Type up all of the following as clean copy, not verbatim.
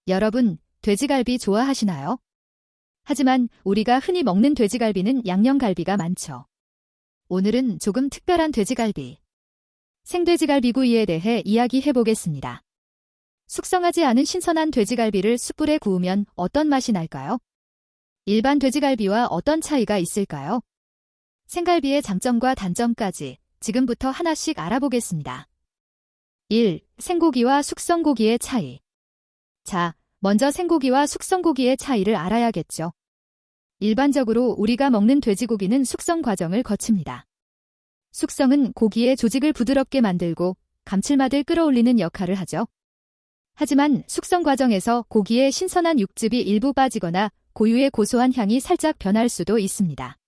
여러분, 돼지갈비 좋아하시나요? 하지만 우리가 흔히 먹는 돼지갈비는 양념갈비가 많죠. 오늘은 조금 특별한 돼지갈비, 생돼지갈비구이에 대해 이야기해 보겠습니다. 숙성하지 않은 신선한 돼지갈비를 숯불에 구우면 어떤 맛이 날까요? 일반 돼지갈비와 어떤 차이가 있을까요? 생갈비의 장점과 단점까지 지금부터 하나씩 알아보겠습니다. 1. 생고기와 숙성고기의 차이. 자, 먼저 생고기와 숙성고기의 차이를 알아야겠죠. 일반적으로 우리가 먹는 돼지고기는 숙성 과정을 거칩니다. 숙성은 고기의 조직을 부드럽게 만들고 감칠맛을 끌어올리는 역할을 하죠. 하지만 숙성 과정에서 고기의 신선한 육즙이 일부 빠지거나 고유의 고소한 향이 살짝 변할 수도 있습니다.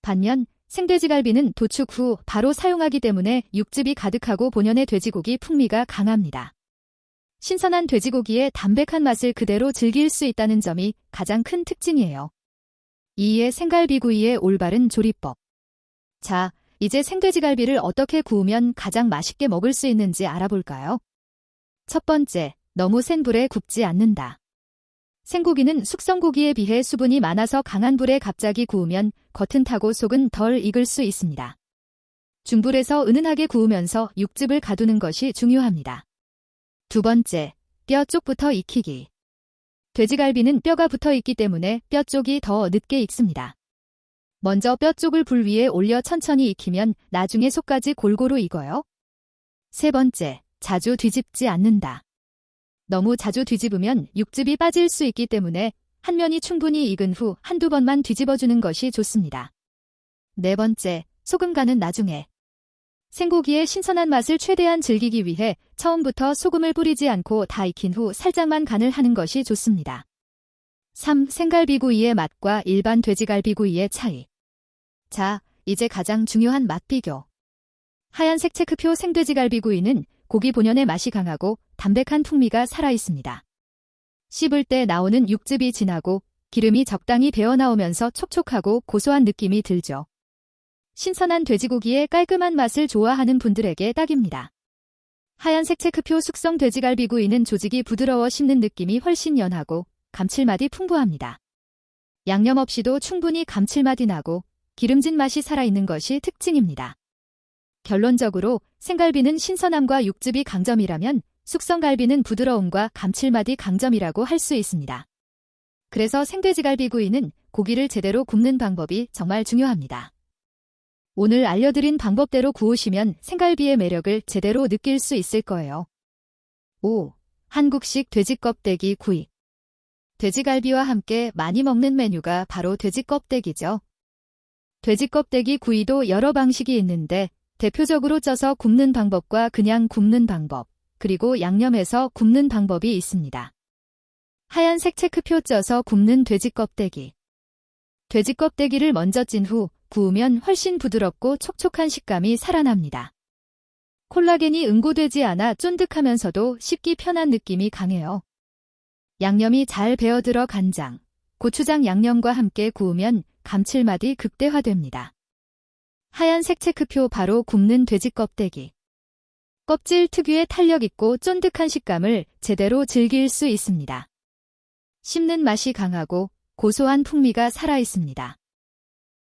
반면 생돼지갈비는 도축 후 바로 사용하기 때문에 육즙이 가득하고 본연의 돼지고기 풍미가 강합니다. 신선한 돼지고기의 담백한 맛을 그대로 즐길 수 있다는 점이 가장 큰 특징이에요. 2의 생갈비구이의 올바른 조리법. 자, 이제 생돼지갈비를 어떻게 구우면 가장 맛있게 먹을 수 있는지 알아볼까요? 첫 번째, 너무 센 불에 굽지 않는다. 생고기는 숙성고기에 비해 수분이 많아서 강한 불에 갑자기 구우면 겉은 타고 속은 덜 익을 수 있습니다. 중불에서 은은하게 구우면서 육즙을 가두는 것이 중요합니다. 두 번째, 뼈 쪽부터 익히기. 돼지갈비는 뼈가 붙어 있기 때문에 뼈 쪽이 더 늦게 익습니다. 먼저 뼈 쪽을 불 위에 올려 천천히 익히면 나중에 속까지 골고루 익어요. 세 번째, 자주 뒤집지 않는다. 너무 자주 뒤집으면 육즙이 빠질 수 있기 때문에 한 면이 충분히 익은 후 한두 번만 뒤집어주는 것이 좋습니다. 네 번째, 소금 간은 나중에. 생고기의 신선한 맛을 최대한 즐기기 위해 처음부터 소금을 뿌리지 않고 다 익힌 후 살짝만 간을 하는 것이 좋습니다. 3. 생갈비구이의 맛과 일반 돼지갈비구이의 차이. 자, 이제 가장 중요한 맛 비교. 하얀색 체크표 생돼지갈비구이는 고기 본연의 맛이 강하고 담백한 풍미가 살아있습니다. 씹을 때 나오는 육즙이 진하고 기름이 적당히 배어나오면서 촉촉하고 고소한 느낌이 들죠. 신선한 돼지고기의 깔끔한 맛을 좋아하는 분들에게 딱입니다. 하얀색 체크표 숙성 돼지갈비구이는 조직이 부드러워 씹는 느낌이 훨씬 연하고 감칠맛이 풍부합니다. 양념 없이도 충분히 감칠맛이 나고 기름진 맛이 살아있는 것이 특징입니다. 결론적으로 생갈비는 신선함과 육즙이 강점이라면 숙성갈비는 부드러움과 감칠맛이 강점이라고 할 수 있습니다. 그래서 생돼지갈비구이는 고기를 제대로 굽는 방법이 정말 중요합니다. 오늘 알려드린 방법대로 구우시면 생갈비의 매력을 제대로 느낄 수 있을 거예요. 5. 한국식 돼지껍데기 구이. 돼지갈비와 함께 많이 먹는 메뉴가 바로 돼지껍데기죠. 돼지껍데기 구이도 여러 방식이 있는데 대표적으로 쪄서 굽는 방법과 그냥 굽는 방법, 그리고 양념해서 굽는 방법이 있습니다. 하얀색 체크표 쪄서 굽는 돼지껍데기. 돼지껍데기를 먼저 찐 후 구우면 훨씬 부드럽고 촉촉한 식감이 살아납니다. 콜라겐이 응고되지 않아 쫀득하면서도 씹기 편한 느낌이 강해요. 양념이 잘 배어들어 간장, 고추장 양념과 함께 구우면 감칠맛이 극대화됩니다. 하얀색 체크표 바로 굽는 돼지껍데기. 껍질 특유의 탄력 있고 쫀득한 식감을 제대로 즐길 수 있습니다. 씹는 맛이 강하고 고소한 풍미가 살아있습니다.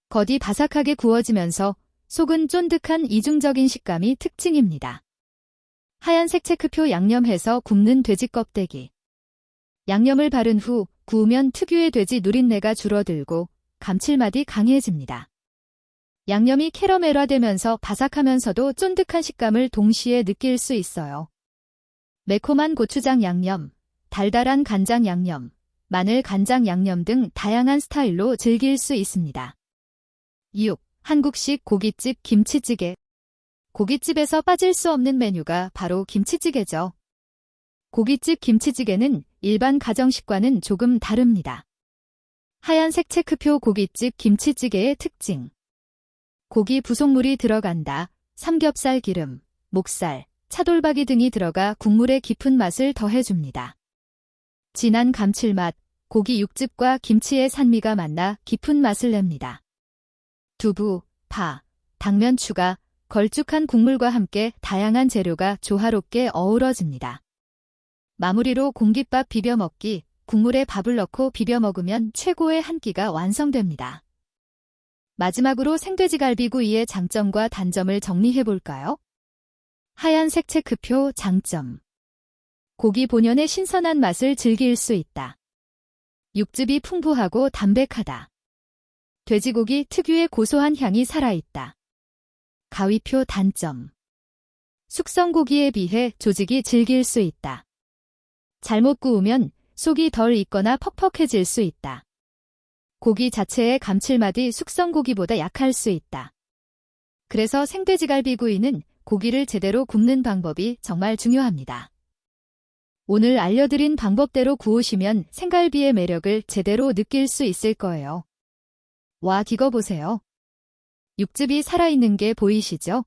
겉이 바삭하게 구워지면서 속은 쫀득한 이중적인 식감이 특징입니다. 하얀색 체크표 양념해서 굽는 돼지껍데기. 양념을 바른 후 구우면 특유의 돼지 누린내가 줄어들고 감칠맛이 강해집니다. 양념이 캐러멜화되면서 바삭하면서도 쫀득한 식감을 동시에 느낄 수 있어요. 매콤한 고추장 양념, 달달한 간장 양념, 마늘 간장 양념 등 다양한 스타일로 즐길 수 있습니다. 6. 한국식 고깃집 김치찌개. 고깃집에서 빠질 수 없는 메뉴가 바로 김치찌개죠. 고깃집 김치찌개는 일반 가정식과는 조금 다릅니다. 하얀색 체크표 고깃집 김치찌개의 특징. 고기 부속물이 들어간다. 삼겹살 기름, 목살, 차돌박이 등이 들어가 국물의 깊은 맛을 더해줍니다. 진한 감칠맛, 고기 육즙과 김치의 산미가 만나 깊은 맛을 냅니다. 두부, 파, 당면 추가, 걸쭉한 국물과 함께 다양한 재료가 조화롭게 어우러집니다. 마무리로 공깃밥 비벼 먹기, 국물에 밥을 넣고 비벼 먹으면 최고의 한 끼가 완성됩니다. 마지막으로 생돼지갈비구이의 장점과 단점을 정리해 볼까요? 하얀색 체크표 장점. 고기 본연의 신선한 맛을 즐길 수 있다. 육즙이 풍부하고 담백하다. 돼지고기 특유의 고소한 향이 살아있다. 가위표 단점. 숙성고기에 비해 조직이 질길 수 있다. 잘못 구우면 속이 덜 익거나 퍽퍽해질 수 있다. 고기 자체의 감칠맛이 숙성고기보다 약할 수 있다. 그래서 생돼지갈비구이는 고기를 제대로 굽는 방법이 정말 중요합니다. 오늘 알려드린 방법대로 구우시면 생갈비의 매력을 제대로 느낄 수 있을 거예요. 와, 이거 보세요. 육즙이 살아있는 게 보이시죠?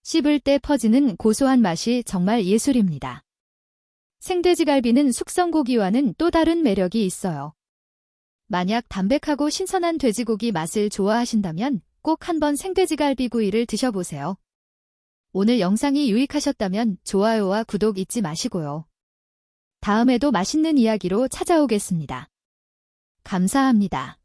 씹을 때 퍼지는 고소한 맛이 정말 예술입니다. 생돼지갈비는 숙성고기와는 또 다른 매력이 있어요. 만약 담백하고 신선한 돼지고기 맛을 좋아하신다면 꼭 한번 생돼지갈비구이를 드셔보세요. 오늘 영상이 유익하셨다면 좋아요와 구독 잊지 마시고요. 다음에도 맛있는 이야기로 찾아오겠습니다. 감사합니다.